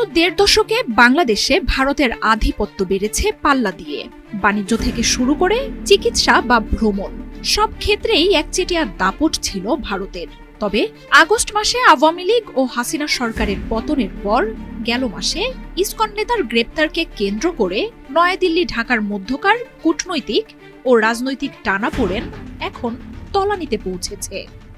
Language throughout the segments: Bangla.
গেল ১.৫ দশকে বাংলাদেশে ভারতের আধিপত্য বেড়েছে পাল্লা দিয়ে। বাণিজ্য থেকে শুরু করে চিকিৎসা বা ভ্রমণ, সব ক্ষেত্রেই একচেটিয়া দাপট ছিল ভারতের। তবে আগস্ট মাসে আওয়ামী লীগ ও হাসিনা সরকারের পতনের পর গেল মাসে ইসকন নেতার গ্রেপ্তারকে কেন্দ্র করে নয়াদিল্লি ঢাকার মধ্যকার কূটনৈতিক ও রাজনৈতিক টানাপোড়েন এখন তলানিতে পৌঁছেছে,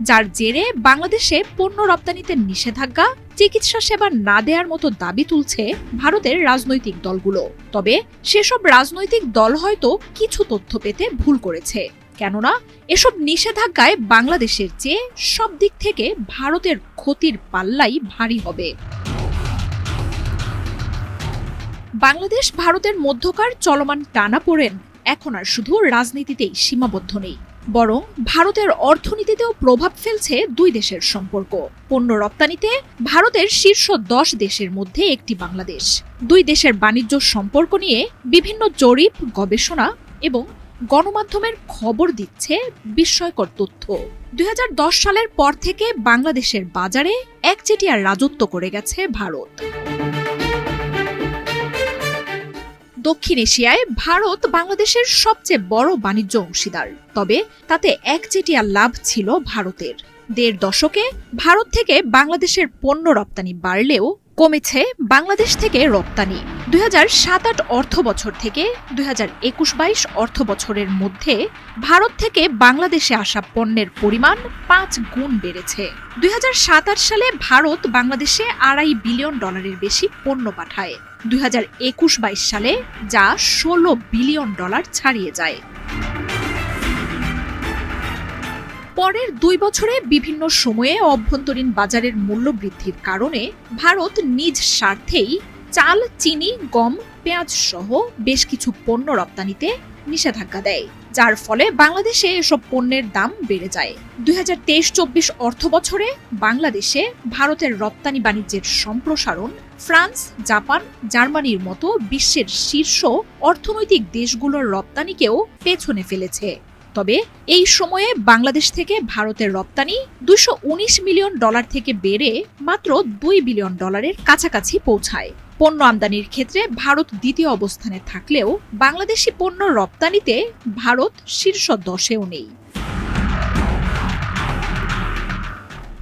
যার জেরে বাংলাদেশে পণ্য রপ্তানিতে নিষেধাজ্ঞা, চিকিৎসা সেবা না দেওয়ার মতো দাবি তুলছে ভারতের রাজনৈতিক দলগুলো। তবে সেসব রাজনৈতিক দল হয়তো কিছু তথ্য পেতে ভুল করেছে, কেননা এসব নিষেধাজ্ঞায় বাংলাদেশের চেয়ে সব দিক থেকে ভারতের ক্ষতির পাল্লাই ভারী হবে। বাংলাদেশ ভারতের মধ্যকার চলমান টানাপোড়েন এখন আর শুধু রাজনীতিতেই সীমাবদ্ধ নেই, বরং ভারতের অর্থনীতিতেও প্রভাব ফেলছে দুই দেশের সম্পর্ক। পণ্য রপ্তানিতে ভারতের শীর্ষ ১০ দেশের মধ্যে একটি বাংলাদেশ। দুই দেশের বাণিজ্য সম্পর্ক নিয়ে বিভিন্ন জরিপ, গবেষণা এবং গণমাধ্যমের খবর দিচ্ছে বিস্ময়কর তথ্য। ২০১০ সালের পর থেকে বাংলাদেশের বাজারে একচেটিয়া রাজত্ব করে গেছে ভারত। দক্ষিণ এশিয়ায় ভারত বাংলাদেশের সবচেয়ে বড় বাণিজ্য অংশীদার, তবে তাতে একচেটিয়া লাভ ছিল ভারতের। ১.৫ দশকে ভারত থেকে বাংলাদেশের পণ্য রপ্তানি বাড়লেও কমেছে বাংলাদেশ থেকে রপ্তানি। ২০০৭-৮ অর্থ বছর থেকে ২০২১-২২ অর্থ বছরের মধ্যে ভারত থেকে বাংলাদেশে আসা পণ্যের পরিমাণ ৫ গুণ বেড়েছে। ২০০৭-৮ সালে ভারত বাংলাদেশে $২.৫ বিলিয়ন বেশি পণ্য পাঠায়। ২০২১-২২ সালে যা $১৬ বিলিয়ন ছাড়িয়ে যায়। পরের ২ বছরে বিভিন্ন সময়ে অভ্যন্তরীণ বাজারের মূল্য বৃদ্ধির কারণে ভারত নিজ স্বার্থেই চাল, চিনি, গম, পেঁয়াজ সহ বেশ কিছু পণ্য রপ্তানিতে নিষেধাজ্ঞা দেয়, যার ফলে বাংলাদেশে এসব পণ্যের দাম বেড়ে যায়। ২০২৩-২৪ অর্থ বছরে বাংলাদেশে ভারতের রপ্তানি বাণিজ্যের সম্প্রসারণ ফ্রান্স, জাপান, জার্মানির মতো বিশ্বের শীর্ষ অর্থনৈতিক দেশগুলোর রপ্তানিকেও পেছনে ফেলেছে। তবে এই সময়ে বাংলাদেশ থেকে ভারতের রপ্তানি $২১৯ মিলিয়ন থেকে বেড়ে মাত্র $২ বিলিয়ন কাছাকাছি পৌঁছায়। পণ্য আমদানির ক্ষেত্রে ভারত দ্বিতীয় অবস্থানে থাকলেও বাংলাদেশি পণ্য রপ্তানিতে ভারত শীর্ষ 10-এও নেই।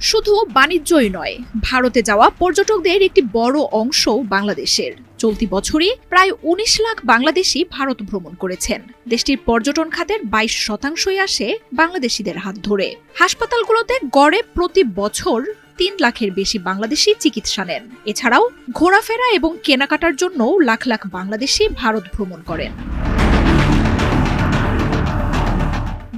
শুধু বাণিজ্যই নয়, ভারতে যাওয়া পর্যটকদের একটি বড় অংশ বাংলাদেশের। চলতি বছরই প্রায় ১৯ লাখ বাংলাদেশি ভারত ভ্রমণ করেছেন। দেশটির পর্যটন খাতের ২২% আসে বাংলাদেশিদের হাত ধরে। হাসপাতালগুলোতে গড়ে প্রতি বছর ৩ লাখের বেশি বাংলাদেশি চিকিৎসা নেন। এছাড়াও ঘোরাফেরা এবং কেনাকাটার জন্য লাখ লাখ বাংলাদেশি ভারত ভ্রমণ করেন।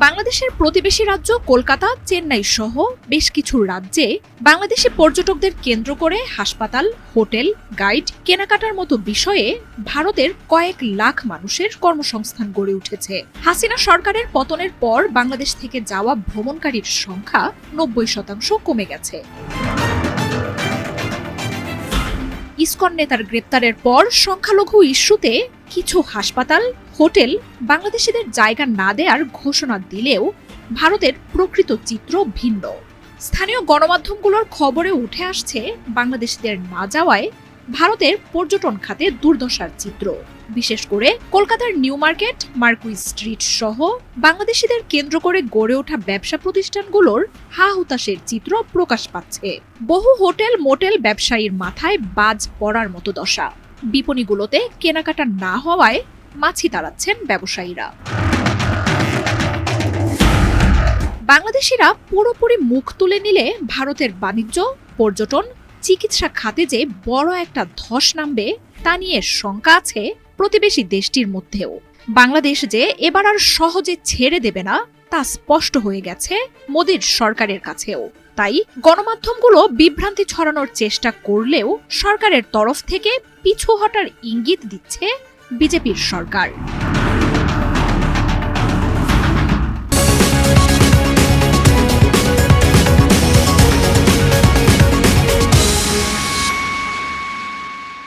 বাংলাদেশের প্রতিবেশী রাজ্য কলকাতা, চেন্নাই সহ বেশ কিছু রাজ্যে বাংলাদেশি পর্যটকদের কেন্দ্র করে হাসপাতাল, হোটেল, গাইড, কেনাকাটার মতো বিষয়ে ভারতের কয়েক লাখ মানুষের কর্মসংস্থান গড়ে উঠেছে। হাসিনা সরকারের পতনের পর বাংলাদেশ থেকে যাওয়া ভ্রমণকারীর সংখ্যা ৯০% কমে গেছে। ইসকন নেতার গ্রেপ্তারের পর সংখ্যালঘু ইস্যুতে কিছু হাসপাতাল, হোটেল বাংলাদেশিদের জায়গা না দেওয়ার ঘোষণা দিলেও ভারতের প্রকৃত চিত্র ভিন্ন। স্থানীয় গণমাধ্যমগুলোর খবরে উঠে আসছে বাংলাদেশিদের না যাওয়ায় ভারতের পর্যটন খাতে দুর্দশার চিত্র। বিশেষ করে কলকাতার নিউ মার্কেট, মার্কুইজ স্ট্রিট সহ বাংলাদেশিদের কেন্দ্র করে গড়ে ওঠা ব্যবসা প্রতিষ্ঠানগুলোর হা হুতাশের চিত্র প্রকাশ পাচ্ছে। বহু হোটেল, মোটেল ব্যবসায়ীর মাথায় বাজ পড়ার মতো দশা। বিপণীগুলোতে কেনাকাটা না হওয়ায় মাছি তাড়াচ্ছেন ব্যবসায়ীরা। বাংলাদেশিরা পুরোপুরি মুখ তুলে নিলে ভারতের বাণিজ্য, পর্যটন, চিকিৎসা খাতে যে বড় একটা ধস নামবে তা নিয়ে শঙ্কা আছে প্রতিবেশী দেশটির মধ্যেও। বাংলাদেশ যে এবার আর সহজে ছেড়ে দেবে না তা স্পষ্ট হয়ে গেছে মোদির সরকারের কাছেও। তাই গণমাধ্যমগুলো বিভ্রান্তি ছড়ানোর চেষ্টা করলেও সরকারের তরফ থেকে পিছু হটার ইঙ্গিত দিচ্ছে বিজেপির সরকার।